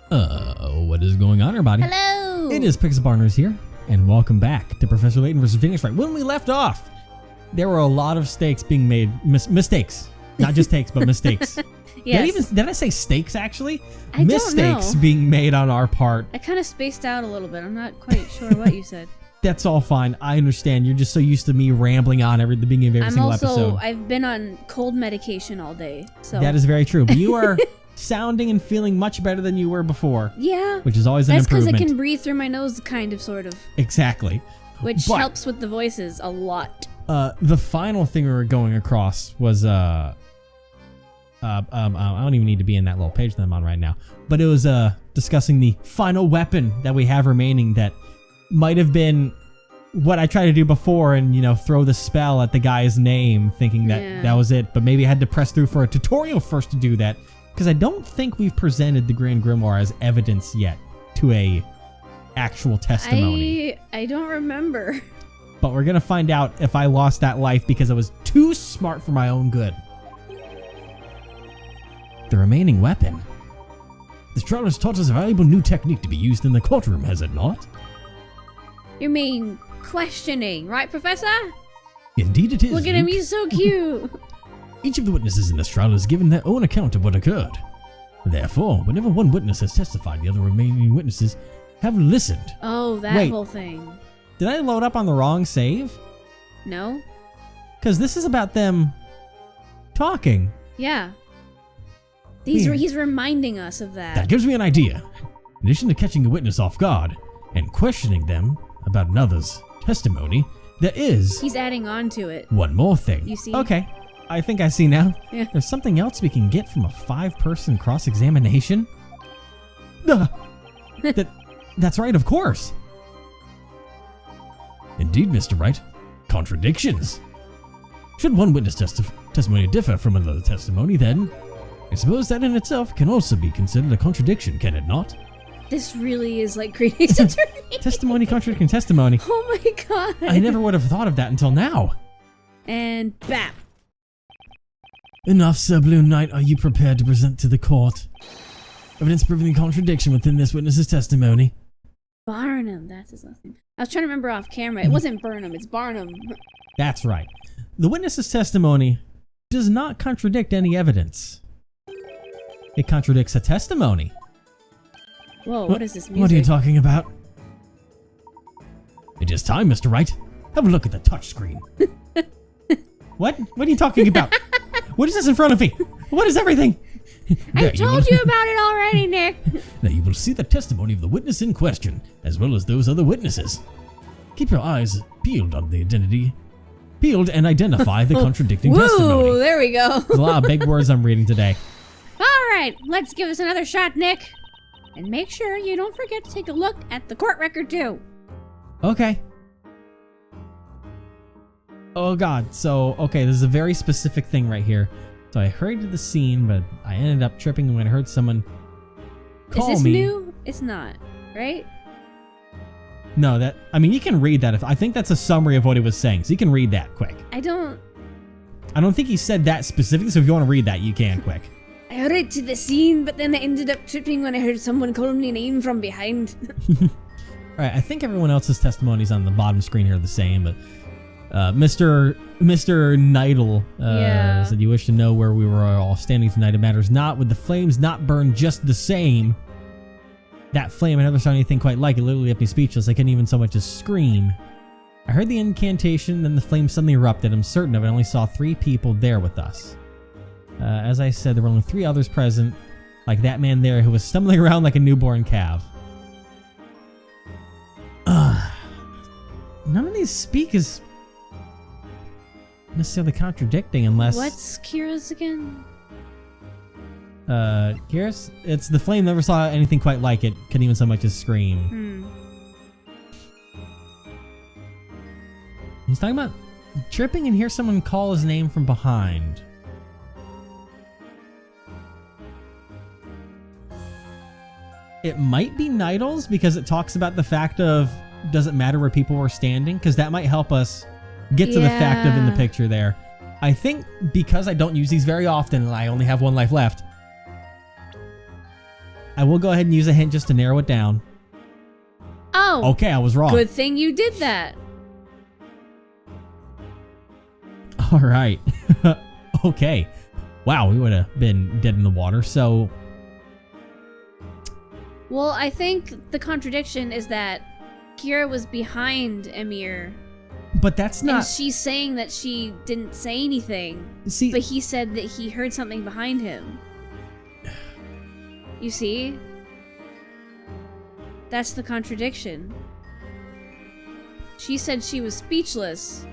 What is going on, everybody? Hello! It is Pixel Partners here, and welcome back to Professor Layton vs. Phoenix Wright. When we left off, there were a lot of stakes being made. Mistakes. Not just takes, but mistakes. Yes. Did I say stakes, actually? I don't Mistakes know. being made on our part. I kind of spaced out a little bit. I'm not quite sure what you said. That's all fine. I understand. You're just so used to me rambling on the beginning of every single episode. I've been on cold medication all day, so. That is very true. But you are sounding and feeling much better than you were before. Yeah. Which is always an improvement. That's because I can breathe through my nose, kind of, sort of. Exactly. Which helps with the voices a lot. The final thing we were going across was, I don't even need to be in that little page that I'm on right now. But it was discussing the final weapon that we have remaining that might have been what I tried to do before and, throw the spell at the guy's name thinking that that was it. But maybe I had to press through for a tutorial first to do that. Because I don't think we've presented the Grand Grimoire as evidence yet to a actual testimony. I don't remember. But we're going to find out if I lost that life because I was too smart for my own good. The remaining weapon. This trial has taught us a valuable new technique to be used in the courtroom, has it not? You mean questioning, right, Professor? Indeed it is. Look at him, he's so cute. Each of the witnesses in this trial has given their own account of what occurred. Therefore, whenever one witness has testified, the other remaining witnesses have listened. Oh, that whole thing. Did I load up on the wrong save? No. Because this is about them talking. Yeah. He's reminding us of that. That gives me an idea. In addition to catching a witness off guard and questioning them about another's testimony, there is... He's adding on to it. One more thing. You see? Okay. I think I see now. Yeah. There's something else we can get from a 5-person cross-examination? That's right, of course. Indeed, Mr. Wright. Contradictions. Should one witness testimony differ from another testimony, then I suppose that in itself can also be considered a contradiction, can it not? This really is like Grey's Attorney. Testimony contradicting testimony. Oh my god. I never would have thought of that until now. And bap. Enough, Sir Blue Knight. Are you prepared to present to the court evidence proving the contradiction within this witness's testimony? Barnum, that's his last name. I was trying to remember off camera. It wasn't Burnham, it's Barnum. That's right. The witness's testimony does not contradict any evidence. It contradicts a testimony. Whoa, what is this music? What are you talking about? It is time, Mr. Wright. Have a look at the touchscreen. What? What are you talking about? What is this in front of me? What is everything? I told you about it already, Nick. Now you will see the testimony of the witness in question, as well as those other witnesses. Keep your eyes peeled on the identity. Peeled and identify the contradicting testimony. Woo, there we go. There's a lot of big words I'm reading today. All right, let's give us another shot, Nick. And make sure you don't forget to take a look at the court record, too. Okay. Oh god, so, okay, this is a very specific thing right here. So I hurried to the scene, but I ended up tripping when I heard someone call me. Is this new? It's not, right? No, you can read that. I think that's a summary of what he was saying, so you can read that quick. I don't think he said that specifically, so if you want to read that, you can quick. I hurried to the scene, but then I ended up tripping when I heard someone call me name from behind. Alright, I think everyone else's testimonies on the bottom screen here are the same, but Mr. Neidl said, you wish to know where we were all standing tonight. It matters not. Would the flames not burn just the same? That flame, I never saw anything quite like it. Literally left me speechless. I couldn't even so much as scream. I heard the incantation, then the flame suddenly erupted. I'm certain of it. I only saw 3 people there with us. As I said, there were only 3 others present, like that man there who was stumbling around like a newborn calf. None of these speak as necessarily contradicting unless... What's Kira's again? Kira's? It's the flame never saw anything quite like it. Couldn't even so much as scream. He's talking about tripping and hear someone call his name from behind. It might be Neidl's because it talks about the fact of doesn't matter where people were standing, because that might help us get to the fact of in the picture there. I think because I don't use these very often and I only have 1 life left, I will go ahead and use a hint just to narrow it down. Oh. Okay, I was wrong. Good thing you did that. All right. Okay. Wow, we would have been dead in the water. So. Well, I think the contradiction is that Kira was behind Emir. But that's not. And she's saying that she didn't say anything. See, but he said that he heard something behind him. You see? That's the contradiction. She said she was speechless.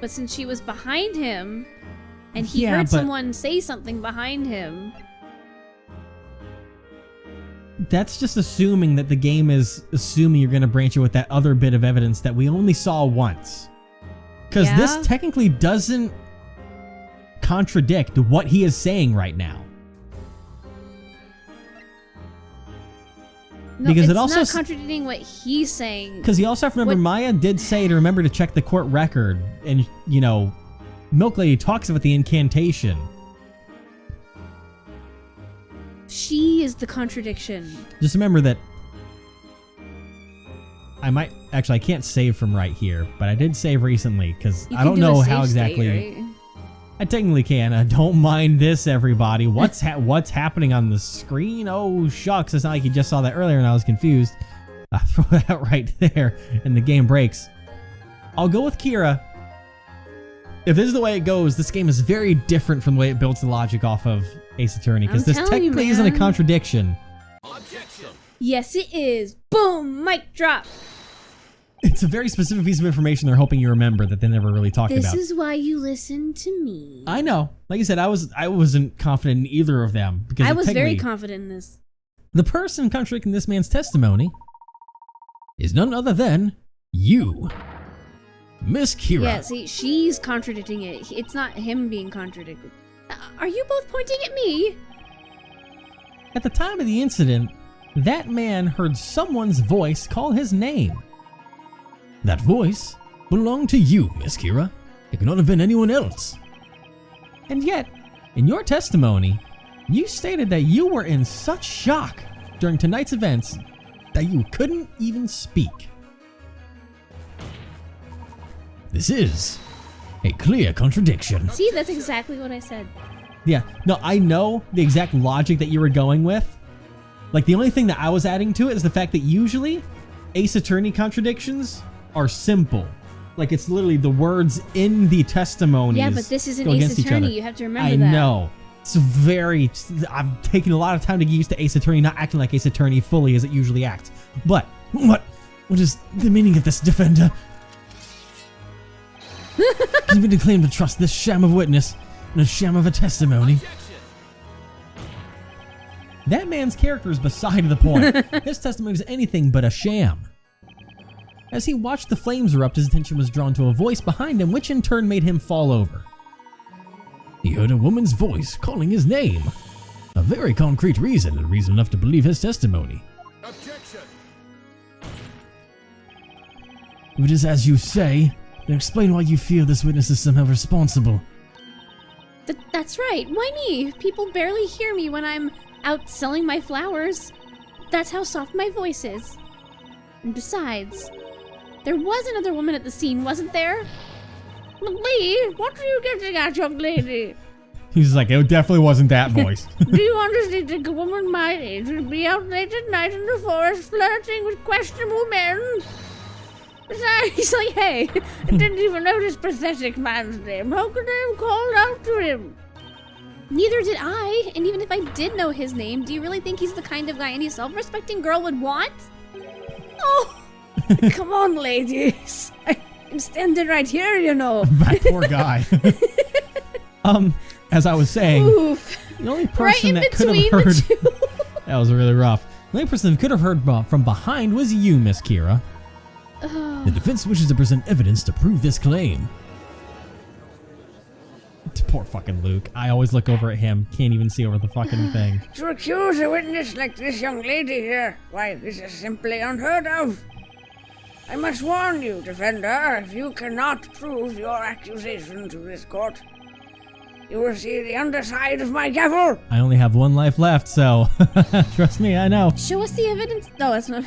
But since she was behind him, and he heard someone say something behind him. That's just assuming that the game is assuming you're going to branch it with that other bit of evidence that we only saw once. Because this technically doesn't contradict what he is saying right now. No, because it's not contradicting what he's saying. Because you also have to remember, Maya did say to remember to check the court record. And, you know, Milk Lady talks about the incantation. She is the contradiction. Just remember that I might... Actually, I can't save from right here, but I did save recently, because I don't know how exactly... State, right? I technically can. Don't mind this, everybody. What's happening on the screen? Oh, shucks. It's not like you just saw that earlier and I was confused. I'll throw that right there, and the game breaks. I'll go with Kira. If this is the way it goes, this game is very different from the way it builds the logic off of Ace Attorney, because this technically isn't a contradiction. Objection. Yes, it is. Boom! Mic drop. It's a very specific piece of information they're hoping you remember that they never really talked about. This is why you listen to me. I know. Like I said, I wasn't confident in either of them. Because I was very confident in this. The person contradicting this man's testimony is none other than you, Miss Kira. Yeah, see, she's contradicting it. It's not him being contradicted. Are you both pointing at me? At the time of the incident, that man heard someone's voice call his name. That voice belonged to you, Miss Kira. It could not have been anyone else. And yet, in your testimony, you stated that you were in such shock during tonight's events that you couldn't even speak. This is a clear contradiction. See, that's exactly what I said. Yeah, no, I know the exact logic that you were going with. Like, the only thing that I was adding to it is the fact that usually Ace Attorney contradictions are simple. Like, it's literally the words in the testimonies. Yeah, but this is an Ace Attorney. You have to remember that. I know. It's very... I've taken a lot of time to get used to Ace Attorney not acting like Ace Attorney fully as it usually acts. But, what is the meaning of this, defender? You've been claimed to trust this sham of witness and a sham of a testimony. That man's character is beside the point. His testimony is anything but a sham. As he watched the flames erupt, his attention was drawn to a voice behind him, which in turn made him fall over. He heard a woman's voice calling his name. A very concrete reason, and reason enough to believe his testimony. Objection! If it is as you say, then explain why you feel this witness is somehow responsible. That's right. Why me? People barely hear me when I'm out selling my flowers. That's how soft my voice is. And besides, there was another woman at the scene, wasn't there? Lee, what are you getting at, young lady? He's like, it definitely wasn't that voice. Do you honestly think a woman my age would be out late at night in the forest flirting with questionable men? Besides, he's like, hey, I didn't even know this pathetic man's name. How could I have called out to him? Neither did I, and even if I did know his name, do you really think he's the kind of guy any self-respecting girl would want? Oh, come on, ladies. I'm standing right here, you know. My poor guy. As I was saying, oof. The only person that could have heard... That was really rough. The only person that could have heard from behind was you, Miss Kira. The defense wishes to present evidence to prove this claim. Poor fucking Luke. I always look over at him. Can't even see over the fucking thing. To accuse a witness like this young lady here, why, this is simply unheard of. I must warn you, defender, if you cannot prove your accusation to this court, You will see the underside of my gavel. I only have one life left, so trust me, I know. Show us the evidence. No, that's not.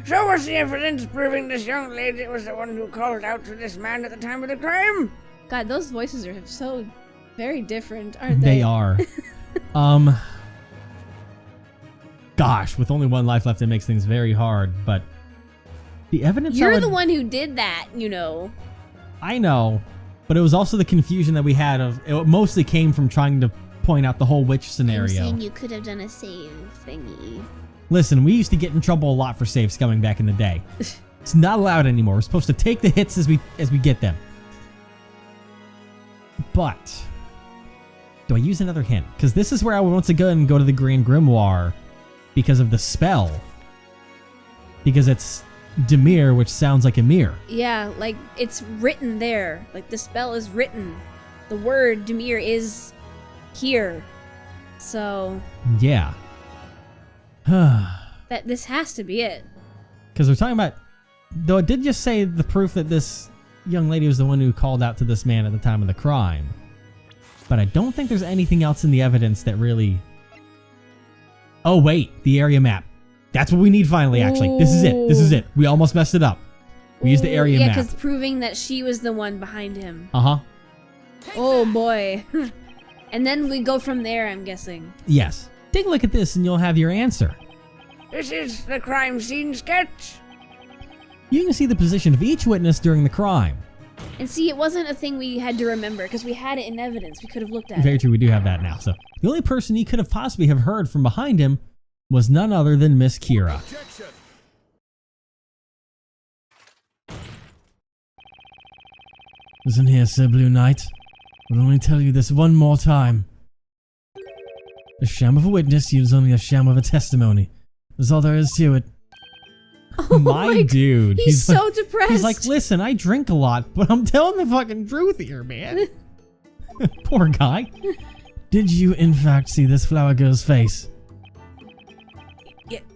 Show us the evidence proving this young lady was the one who called out to this man at the time of the crime. God, those voices are so very different, aren't they? They are. Gosh, with only one life left, it makes things very hard, but the evidence... You're the one who did that, you know. I know, but it was also the confusion that we had of... It mostly came from trying to point out the whole witch scenario. I'm saying you could have done a save thingy. Listen, we used to get in trouble a lot for save scumming back in the day. It's not allowed anymore. We're supposed to take the hits as we get them. But... do I use another hint? Because this is where I would once again go to the Grand Grimoire because of the spell. Because it's Demir, which sounds like Emir. Yeah, like it's written there. Like the spell is written. The word Demir is here. So... yeah. that this has to be it. Because we're talking about... though it did just say the proof that this young lady was the one who called out to this man at the time of the crime. But I don't think there's anything else in the evidence that really... oh, wait. The area map. That's what we need finally, actually. Ooh. This is it. This is it. We almost messed it up. We used the area yeah, map. because proving that she was the one behind him. Uh-huh. Oh, boy. And then we go from there, I'm guessing. Yes. Take a look at this and you'll have your answer. This is the crime scene sketch. You can see the position of each witness during the crime. And see, it wasn't a thing we had to remember, because we had it in evidence. We could have looked at Very it. true, we do have that now. So the only person he could have possibly have heard from behind him was none other than Miss Kira. Objection. Listen here, Sir Blue Knight. I'll only tell you this one more time. A sham of a witness is only a sham of a testimony. That's all there is to it. Oh My dude. He's so like, depressed. He's like, listen, I drink a lot, but I'm telling the fucking truth here, man. Poor guy. Did you, in fact, see this flower girl's face?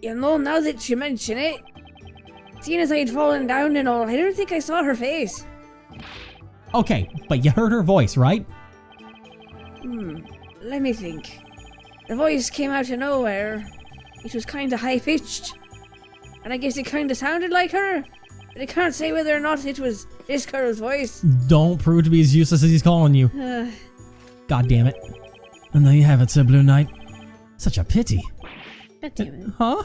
You know, now that you mention it, seeing as I'd fallen down and all, I don't think I saw her face. Okay, but you heard her voice, right? Let me think. The voice came out of nowhere. It was kind of high-pitched. And I guess it kind of sounded like her. But I can't say whether or not it was this girl's voice. Don't prove to be as useless as he's calling you. God damn it. And there you have it, Sir Blue Knight. Such a pity. God damn it. Huh?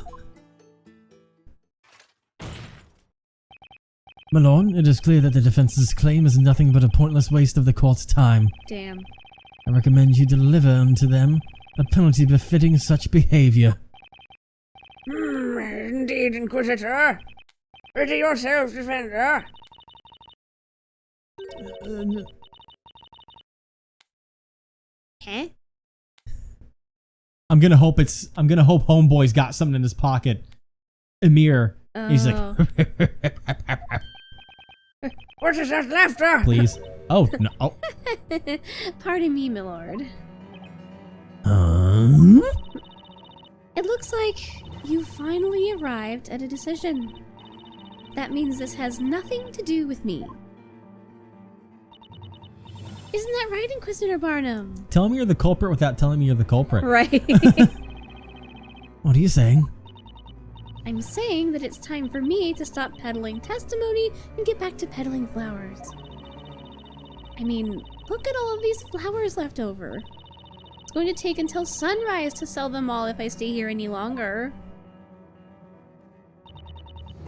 My lord, it is clear that the defense's claim is nothing but a pointless waste of the court's time. Damn. I recommend you deliver unto them a penalty befitting such behavior. Indeed, Inquisitor. Ready yourself, Defender. Huh? I'm gonna hope Homeboy's got something in his pocket. Emir, he's like, What is that laughter? please. Oh no. Oh. Pardon me, milord. It looks like you finally arrived at a decision. That means this has nothing to do with me. Isn't that right, Inquisitor Barnum? Tell me you're the culprit without telling me you're the culprit. Right. What are you saying? I'm saying that it's time for me to stop peddling testimony and get back to peddling flowers. I mean, look at all of these flowers left over. It's going to take until sunrise to sell them all if I stay here any longer.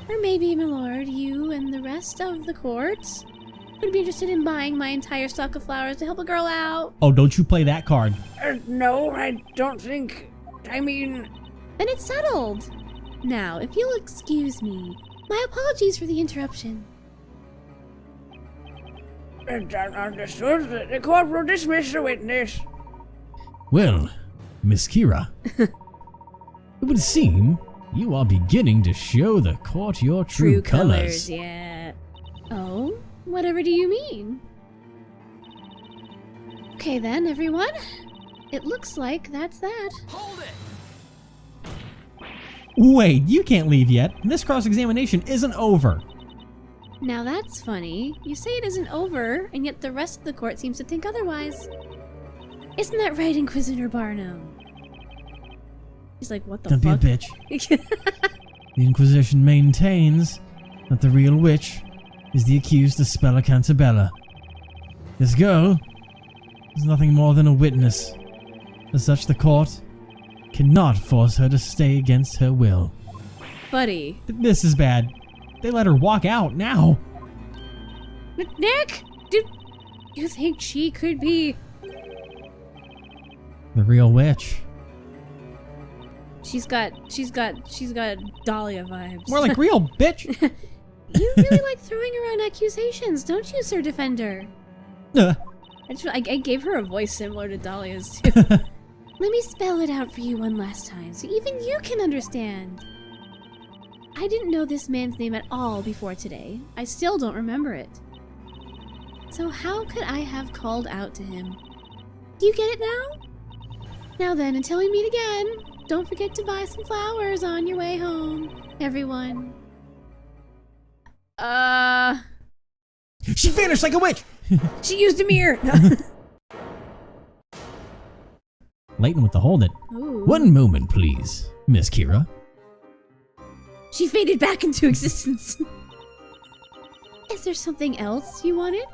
Or maybe, my lord, you and the rest of the court would be interested in buying my entire stock of flowers to help a girl out. Oh, don't you play that card. No, I don't think. I mean, Then it's settled. Now, if you'll excuse me, my apologies for the interruption. understood. The court will dismiss the witness. Well, Miss Kira, it would seem you are beginning to show the court your true colors. Yeah. Oh, whatever do you mean? Okay then, everyone. It looks like that's that. Hold it! Wait, you can't leave yet. This cross-examination isn't over. Now that's funny. You say it isn't over, and yet the rest of the court seems to think otherwise. Isn't that right, Inquisitor Barnum? He's like, what the Don't fuck? be a bitch. The Inquisition maintains that the real witch is the accused of Spella Cantabella. This girl is nothing more than a witness. As such, the court cannot force her to stay against her will. Buddy. This is bad. They let her walk out now. Nick? Do you think she could be... The real witch. She's got Dahlia vibes. More like real bitch. You really like throwing around accusations, don't you, Sir Defender? I gave her a voice similar to Dahlia's, too. Let me spell it out for you one last time, so even you can understand. I didn't know this man's name at all before today. I still don't remember it. So how could I have called out to him? Do you get it now? Now then, until we meet again, don't forget to buy some flowers on your way home, everyone. She vanished like a witch. She used a mirror. Layton with the hold it. Ooh. One moment, please, Miss Kira. She faded back into existence. Is there something else you wanted?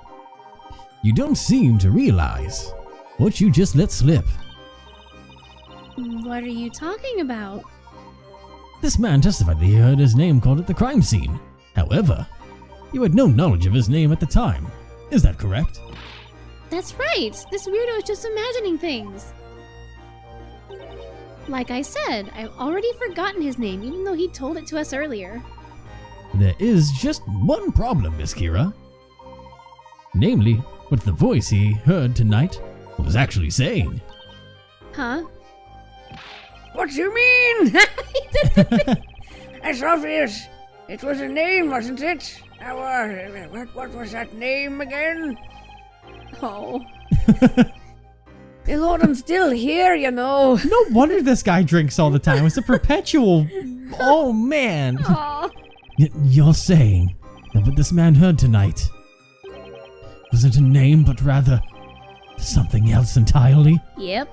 You don't seem to realize what you just let slip. What are you talking about? This man testified that he heard his name called at the crime scene. However, you had no knowledge of his name at the time. Is that correct? That's right! This weirdo is just imagining things. Like I said, I've already forgotten his name, even though he told it to us earlier. There is just one problem, Miss Kira. Namely, what the voice he heard tonight was actually saying. Huh? What do you mean? That's obvious. It was a name, wasn't it? Now, what was that name again? Oh. Lord, I'm still here, you know. No wonder this guy drinks all the time. It's a perpetual... Oh, man. Aw. You're saying that what this man heard tonight wasn't a name, but rather something else entirely? Yep.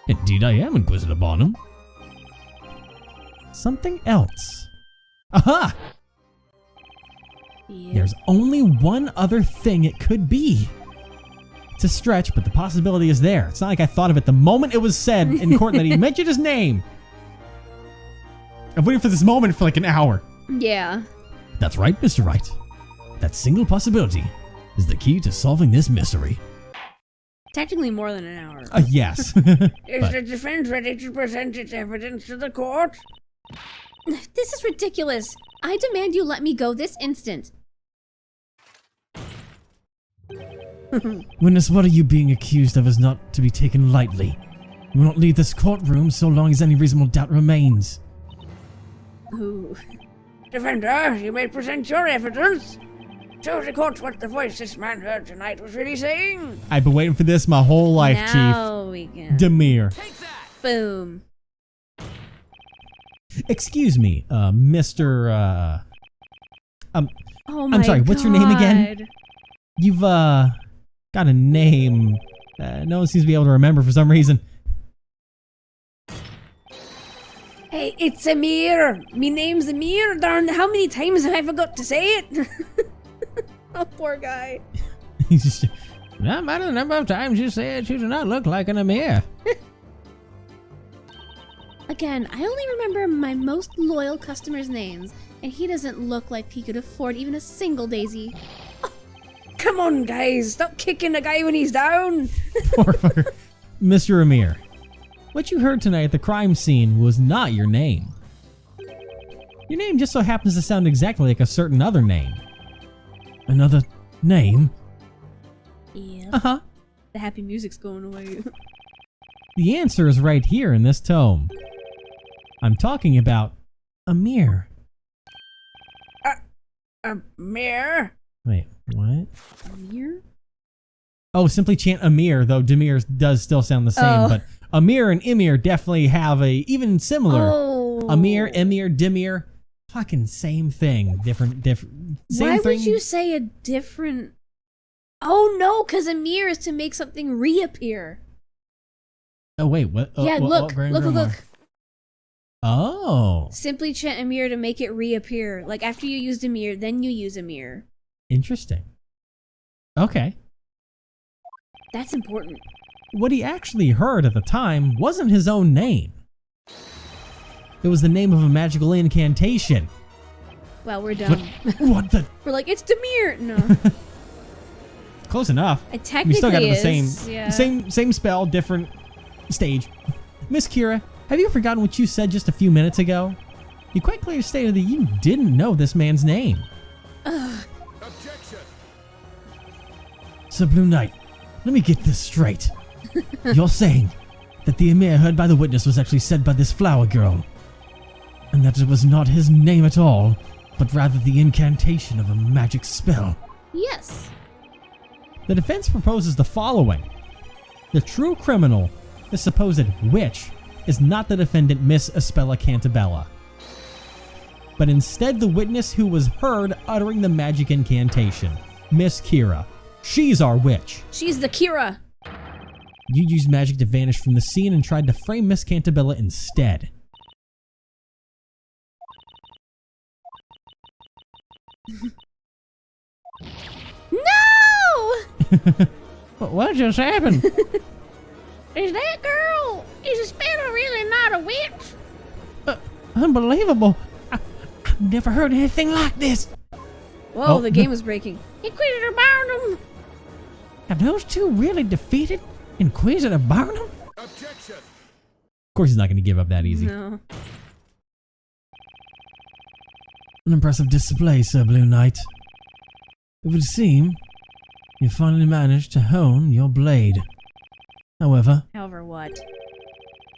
Indeed I am, Inquisitor Barnum. Something else. Aha! Yep. There's only one other thing it could be. It's a stretch, but the possibility is there. It's not like I thought of it the moment it was said in court that he mentioned his name. I've waited for this moment for like an hour. Yeah. That's right, Mr. Wright. That single possibility is the key to solving this mystery. Technically more than an hour. Yes. Is the defense ready to present its evidence to the court? This is ridiculous. I demand you let me go this instant. Witness, what are you being accused of is not to be taken lightly. You will not leave this courtroom so long as any reasonable doubt remains. Ooh. Defender, you may present your evidence. Show the court what the voice this man heard tonight was really saying. I've been waiting for this my whole life, Now we Chief. can. Demir. Boom. Excuse me, Mr. Oh my I'm sorry, what's your name again? God. You've, got a name no one seems to be able to remember for some reason. Hey, it's Amir. Me name's Amir. Darn, how many times have I forgot to say it? Oh, poor guy. He's just, no matter the number of times you say it, you do not look like an Amir. Again, I only remember my most loyal customers' names, and he doesn't look like he could afford even a single daisy. Come on, guys. Stop kicking the guy when he's down. Poor fucker. Mr. Amir, what you heard tonight at the crime scene was not your name. Your name just so happens to sound exactly like a certain other name. Another name? Yeah. Uh-huh. The happy music's going away. The answer is right here in this tome. I'm talking about Amir. Amir? Wait, what? Amir? Oh, simply chant Amir, though Demir does still sound the same, Oh. but Amir and Emir definitely have a even similar. Oh. Amir, Emir, Demir, Fucking same thing. Different. Same Why thing. would you say a different... Oh, no, because a mirror is to make something reappear. Oh, wait, what? Yeah, look. Oh. Simply chant a mirror to make it reappear. Like, after you used a mirror, then you use a mirror. Interesting. Okay. That's important. What he actually heard at the time wasn't his own name. It was the name of a magical incantation. Well, we're done. What the? We're like, it's Demir. No. Close enough. It technically We still got the is, yeah. same spell, different stage. Miss Kira, have you forgotten what you said just a few minutes ago? You quite clearly stated that you didn't know this man's name. Objection. So, Blue Knight, let me get this straight. You're saying that the Emir heard by the witness was actually said by this flower girl, and that it was not his name at all, but rather the incantation of a magic spell. Yes. The defense proposes the following. The true criminal, the supposed witch, is not the defendant Miss Espella Cantabella, but instead the witness who was heard uttering the magic incantation, Miss Kira. She's our witch. She's the Kira. You used magic to vanish from the scene and tried to frame Miss Cantabella instead. No! What just happened? Is that girl? Is Espella really not a witch? Unbelievable. I've never heard anything like this. Whoa, Oh. the game is breaking. Inquisitor Barnum! Have those two really defeated Inquisitor Barnum? Objection. Of course he's not going to give up that easy. No. An impressive display, Sir Blue Knight. It would seem you finally managed to hone your blade. However, What?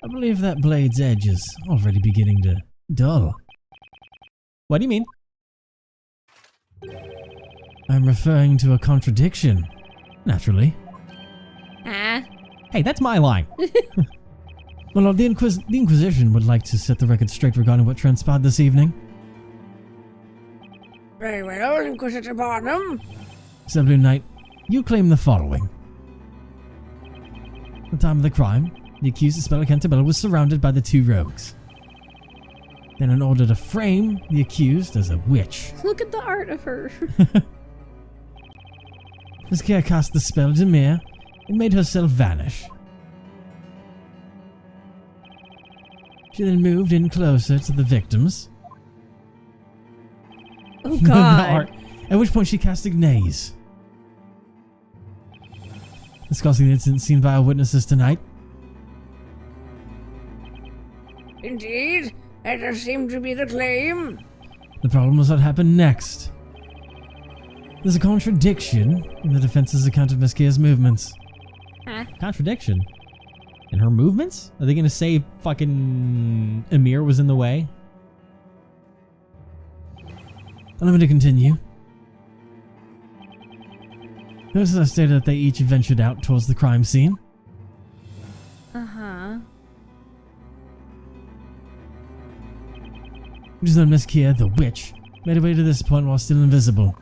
I believe that blade's edge is already beginning to dull. What do you mean? I'm referring to a contradiction, naturally. Ah. Hey, that's my line. Well, the Inquisition would like to set the record straight regarding what transpired this evening. Very well, Inquisitor Barnum. Sir Blue Knight, you claim the following. At the time of the crime, the accused Espella Cantabella was surrounded by the two rogues. Then, in order to frame the accused as a witch, Look at the art of her. Miss Kira cast the spell Demir and made herself vanish. She then moved in closer to the victims. Oh god. At which point she cast Ignaze. Discussing the incident seen by our witnesses tonight. Indeed, that does seem to be the claim. The problem was what happened next. There's a contradiction in the defense's account of Miss Kira's movements. Huh? Contradiction? In her movements? Are they gonna say fucking Emir was in the way? Allow me to continue. Notice I stated that they each ventured out towards the crime scene. Uh-huh. Which is when Miss Kira, the witch, made her way to this point while still invisible.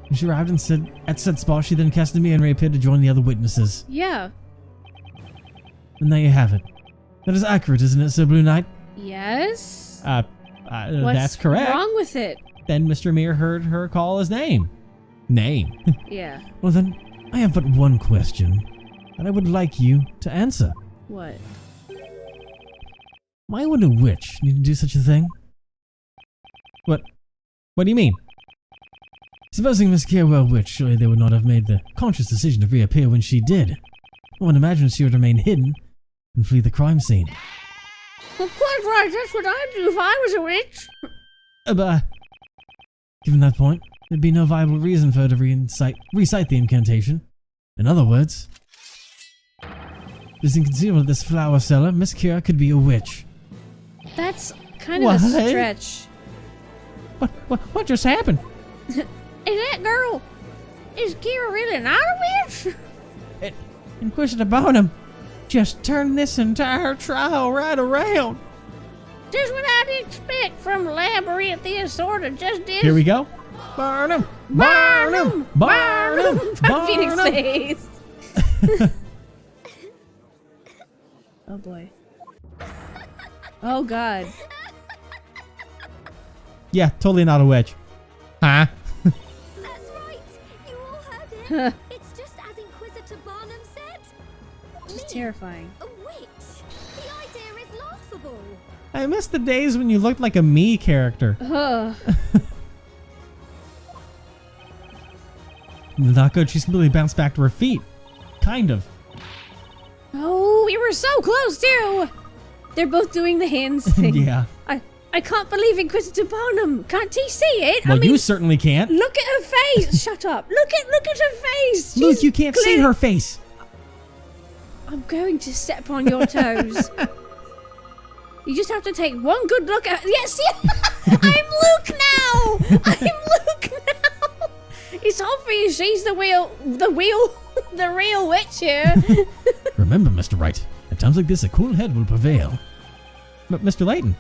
When she arrived at said spot, she then cast Emir and reappeared to join the other witnesses. Yeah. And there you have it. That is accurate, isn't it, Sir Blue Knight? Yes? That's What's correct. wrong with it? Then Mr. Emir heard her call his name. Name. Yeah. Well then, I have but one question that I would like you to answer. What? Why would a witch need to do such a thing? What do you mean? Supposing Miss Kira were a witch, surely they would not have made the conscious decision to reappear when she did. I would imagine she would remain hidden and flee the crime scene. Well, quite right, that's what I'd do if I was a witch. But given that point, there'd be no viable reason for her to recite the incantation. In other words, it is inconceivable that this flower seller, Miss Kira, could be a witch. That's kind of a stretch. What just happened? Is that girl? Is Kira really not a witch? Inquisitor Barnum just turned this entire trial right around. Just what I'd expect from Labyrinthia, sorta just is. Here we go. Barnum! Barnum! Barnum! From Phoenix Barnum! face. Oh boy. Oh god. Yeah, totally not a witch. Huh? That's right. You all heard it. It's just as Inquisitor Barnum said. It's Me, terrifying. a witch. The idea is laughable. I miss the days when you looked like a me character. Ugh. Not good. She's completely bounced back to her feet. Kind of. Oh, we were so close too. They're both doing the hands thing. Yeah. I can't believe Inquisitor Barnum. Can't he see it? Well, I mean, you certainly can't. look at her face. Shut up. Look at her face. Luke, She's you can't see clear- her face. I'm going to step on your toes. You just have to take one good look at. Yes, I'm Luke now. I'm Luke now. It's obvious she's the real witch here. Remember, Mr. Wright, at times like this, a cool head will prevail. But, Mr. Layton,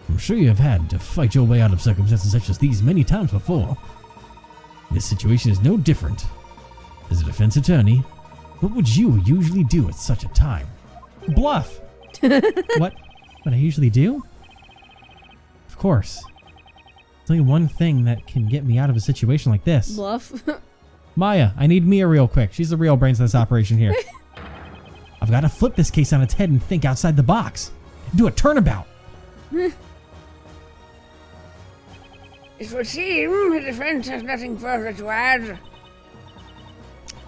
I'm sure you have had to fight your way out of circumstances such as these many times before. This situation is no different. As a defense attorney, what would you usually do at such a time? Bluff. What I usually do? Of course. There's only one thing that can get me out of a situation like this. Bluff. Maya, I need Mia real quick. She's the real brains of this operation here. I've got to flip this case on its head and think outside the box. Do a turnabout. It would seem the defense has nothing further to add.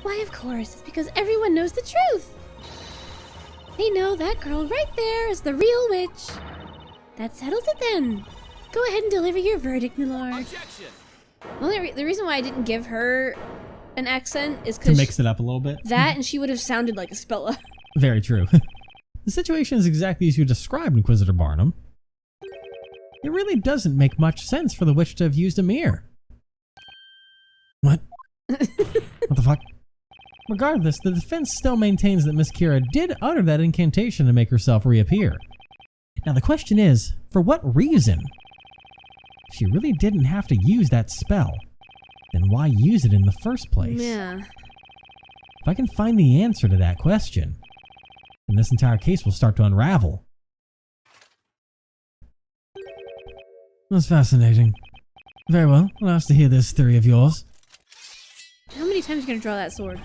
Why, of course. It's because everyone knows the truth. They know that girl right there is the real witch. That settles it then. Go ahead and deliver your verdict, Milord. Objection! The reason why I didn't give her an accent is To because mix it up a little bit. that and she would have sounded like a Spella. Very true. The situation is exactly as you described, Inquisitor Barnum. It really doesn't make much sense for the witch to have used a mirror. What? What the fuck? Regardless, the defense still maintains that Miss Kira did utter that incantation to make herself reappear. Now the question is, for what reason? If she really didn't have to use that spell, then why use it in the first place? Yeah. If I can find the answer to that question, then this entire case will start to unravel. That's fascinating. Very well, nice to hear this theory of yours. How many times are you going to draw that sword?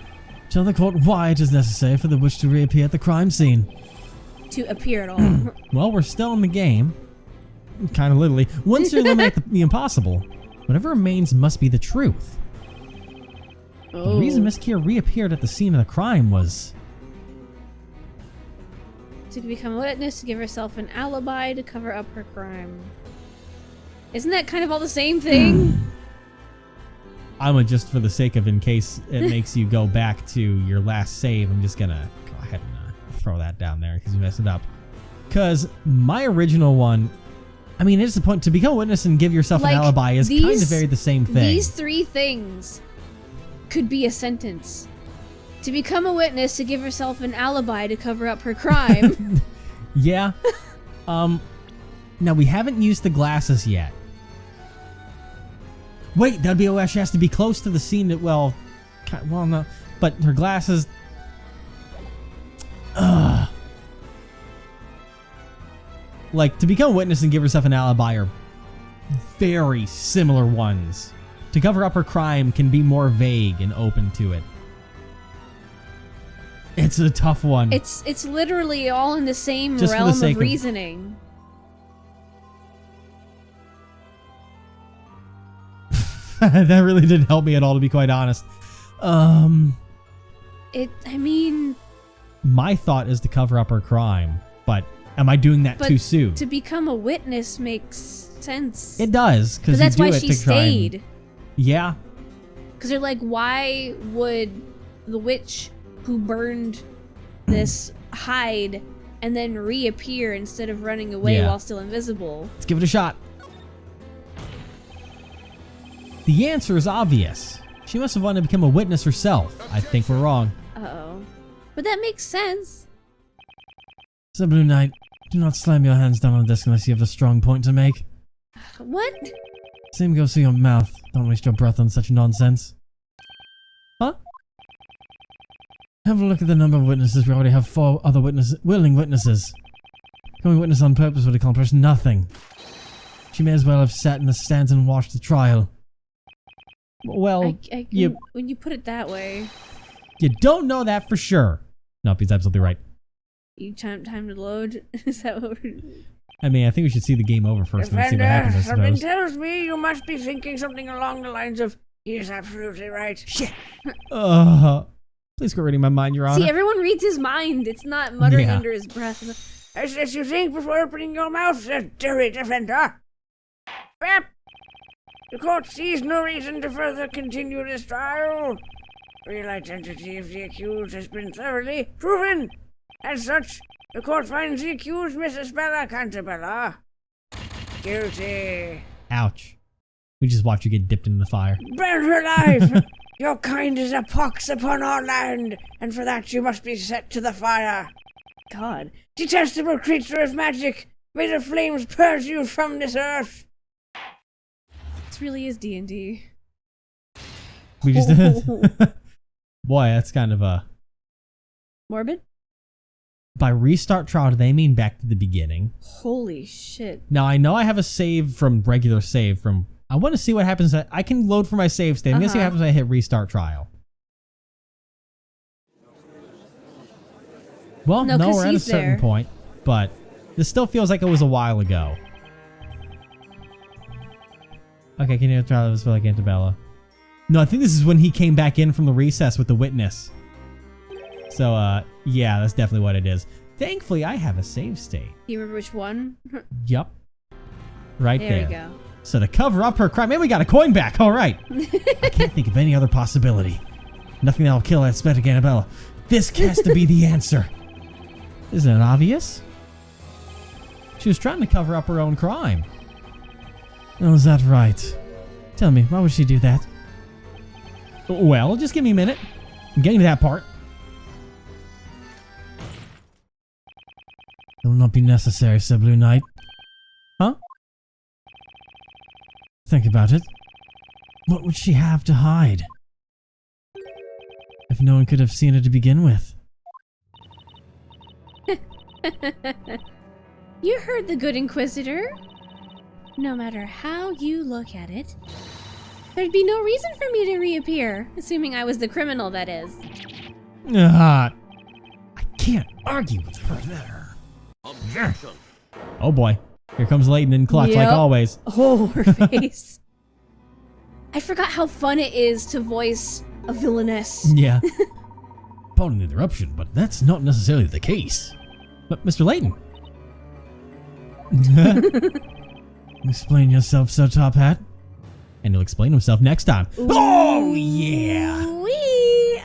Tell the court why it is necessary for the witch to reappear at the crime scene. To appear at all. Well, we're still in the game. Kind of literally. Once you eliminate the impossible, whatever remains must be the truth. Oh. The reason Miss Kira reappeared at the scene of the crime was... To become a witness, to give herself an alibi, to cover up her crime. Isn't that kind of all the same thing? just for the sake of in case it makes you go back to your last save, I'm just gonna go ahead and throw that down there because you messed it up. Because my original one, I mean, it's the point to become a witness and give yourself an alibi is kind of very the same thing. These three things could be a sentence. To become a witness, to give herself an alibi to cover up her crime. Yeah. Now we haven't used the glasses yet. Wait, that'd be where she has to be close to the scene that, well, no, but her glasses. Like, to become a witness and give herself an alibi are very similar ones. To cover up her crime can be more vague and open to it. It's a tough one. It's literally all in the same Just for the realm sake of of- reasoning. That really didn't help me at all, to be quite honest. I mean, My thought is to cover up her crime, but am I doing that but too soon? to become a witness makes sense. It does, because that's you do why it she to try and- stayed. Yeah, Because they're like, why would the witch who burned this hide and then reappear instead of running away Yeah. while still invisible? let's give it a shot. The answer is obvious. She must have wanted to become a witness herself. I think we're wrong. Uh-oh. But that makes sense. So, Blue Knight, Do not slam your hands down on the desk unless you have a strong point to make. What? Same goes to your mouth. Don't waste your breath on such nonsense. Huh? Have a look at the number of witnesses. We already have 4 other willing witnesses. Going witness on purpose would accomplish nothing. She may as well have sat in the stands and watched the trial. Well, when you put it that way. You don't know that for sure. Nope, he's absolutely right. You time to load? Is that what we're... I mean, I think we should see the game over first and see what happens, I Something suppose. tells me you must be thinking something along the lines of, he is absolutely right. Shit. Please quit reading my mind, Your Honor. See, everyone reads his mind. It's not muttering under his breath. As you think before opening your mouth, dirty defender. Well, the court sees no reason to further continue this trial. Real identity of the accused has been thoroughly proven. As such, the court finds the accused, Mrs. Bella Cantabella, guilty. Ouch. We just watched you get dipped in the fire. Burn her alive! Your kind is a pox upon our land, and for that you must be set to the fire. God. Detestable creature of magic, may the flames purge you from this earth. This really is D&D. We just Boy, that's kind of a... Morbid? By restart trial, do they mean back to the beginning? Holy shit. Now, I know I have a save from regular save from... I want to see what happens. I can load for my save state. I'm going to see what happens when I hit restart trial. Well, no, we're at a certain point, but this still feels like it was a while ago. Okay, can you try this for like Antebella? No, I think this is when he came back in from the recess with the witness. So, yeah, that's definitely what it is. Thankfully, I have a save state. You remember which one? Yup. Right there. There we go. So to cover up her crime, man, we got a coin back. All right. I can't think of any other possibility. Nothing that'll kill Aspetta Annabella. This has to be the answer. Isn't it obvious? She was trying to cover up her own crime. Oh, is that right? Tell me, why would she do that? Well, just give me a minute. I'm getting to that part. It will not be necessary, Sir Blue Knight. Huh? Think about it. What would she have to hide? If no one could have seen her to begin with. You heard the good Inquisitor. No matter how you look at it, there'd be no reason for me to reappear, assuming I was the criminal, that is. I can't argue with her there. Objection. Oh boy. Here comes Layton in clutch, like always. Oh, her face. I forgot how fun it is to voice a villainess. Yeah. Pardon the interruption, but that's not necessarily the case. But Mr. Layton. Explain yourself, Sir Top Hat. And he'll explain himself next time. Ooh, oh, yeah.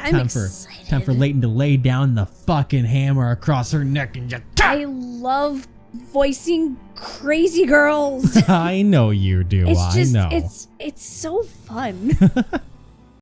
I'm excited. Time for Layton to lay down the fucking hammer across her neck and just... I love voicing crazy girls. I know you do. It's just, I know. it's so fun.